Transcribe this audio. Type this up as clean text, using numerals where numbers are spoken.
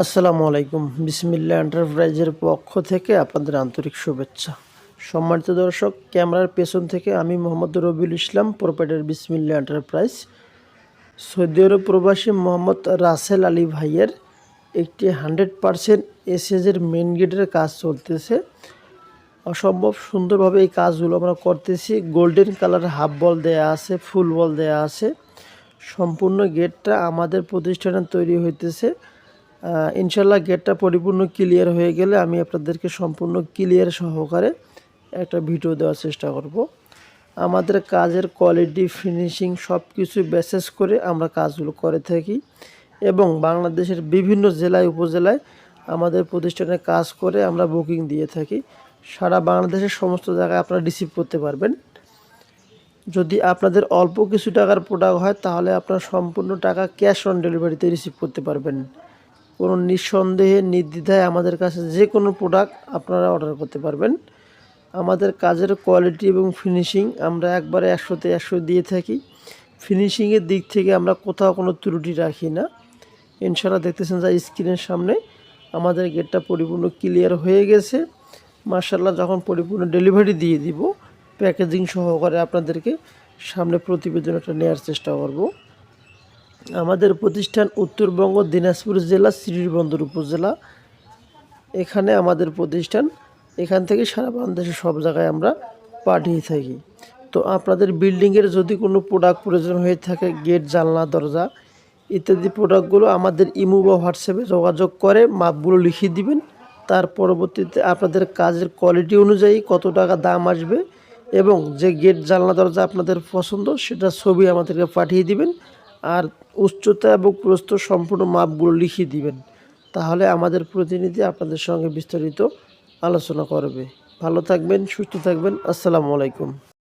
আসসালামু আলাইকুম। বিসমিল্লাহ এন্টারপ্রাইজের পক্ষ থেকে আপনাদের আন্তরিক শুভেচ্ছা। সম্মানিত দর্শক, ক্যামেরার পেছন থেকে আমি মোহাম্মদ রবিউল ইসলাম, প্রোপাইটার বিসমিল্লাহ এন্টারপ্রাইজ। সৌদি আরব প্রবাসী মোহাম্মদ রাসেল আলী ভাইয়ের একটি 100% এসএসের মেন গেটের কাজ চলতেছে। অসম্ভব সুন্দরভাবে এই কাজগুলো আমরা করতেছি। গোল্ডেন কালার হাফ বল দেয়া আছে, ফুল বল দেয়া আছে। সম্পূর্ণ গেটটা আমাদের প্রতিষ্ঠানে তৈরি হইতেছে। ইনশাল্লাহ গেটটা পরিপূর্ণ ক্লিয়ার হয়ে গেলে আমি আপনাদেরকে সম্পূর্ণ ক্লিয়ার সহকারে একটা ভিডিও দেওয়ার চেষ্টা করব। আমাদের কাজের কোয়ালিটি, ফিনিশিং সব কিছু বেসেস করে আমরা কাজগুলো করে থাকি এবং বাংলাদেশের বিভিন্ন জেলায় উপজেলায় আমাদের প্রতিষ্ঠানে কাজ করে আমরা বুকিং দিয়ে থাকি। সারা বাংলাদেশের সমস্ত জায়গায় আপনারা রিসিভ করতে পারবেন। যদি আপনাদের অল্প কিছু টাকার প্রোডাক্ট হয় তাহলে আপনার সম্পূর্ণ টাকা ক্যাশ অন ডেলিভারিতে রিসিভ করতে পারবেন। কোনো নিঃসন্দেহে নির্দ্বিধায় আমাদের কাছে যে কোনো প্রোডাক্ট আপনারা অর্ডার করতে পারবেন। আমাদের কাজের কোয়ালিটি এবং ফিনিশিং আমরা একবারে 100তে 100 দিয়ে থাকি। ফিনিশিংয়ের দিক থেকে আমরা কোথাও কোনো ত্রুটি রাখি না। ইনশাআল্লাহ দেখতেছেন যা স্ক্রিনের সামনে আমাদের গেটটা পরিপূর্ণ ক্লিয়ার হয়ে গেছে। মাশাআল্লাহ, যখন পরিপূর্ণ ডেলিভারি দিয়ে দিব প্যাকেজিং সহকারে আপনাদেরকে সামনে প্রতিবেদনটা নেওয়ার চেষ্টা করব। আমাদের প্রতিষ্ঠান উত্তরবঙ্গ দিনাজপুর জেলা শ্রীবন্দর উপজেলা, এখানে আমাদের প্রতিষ্ঠান। এখান থেকে সারা বাংলাদেশের সব জায়গায় আমরা পাঠিয়ে থাকি। তো আপনাদের বিল্ডিংয়ের যদি কোনো প্রোডাক্ট প্রয়োজন হয়ে থাকে, গেট, জানলা, দরজা ইত্যাদি প্রোডাক্টগুলো আমাদের ইমো বা হোয়াটসঅ্যাপে যোগাযোগ করে মাপগুলো লিখিয়ে দিবেন। তার পরবর্তীতে আপনাদের কাজের কোয়ালিটি অনুযায়ী কত টাকা দাম আসবে এবং যে গেট, জানলা, দরজা আপনাদের পছন্দ সেটা ছবি আমাদেরকে পাঠিয়ে দিবেন আর উচ্চতা এবং প্রস্থ সম্পূর্ণ মাপগুলো লিখিয়ে দিবেন। তাহলে আমাদের প্রতিনিধি আপনাদের সঙ্গে বিস্তারিত আলোচনা করবে। ভালো থাকবেন, সুস্থ থাকবেন। আসসালামু আলাইকুম।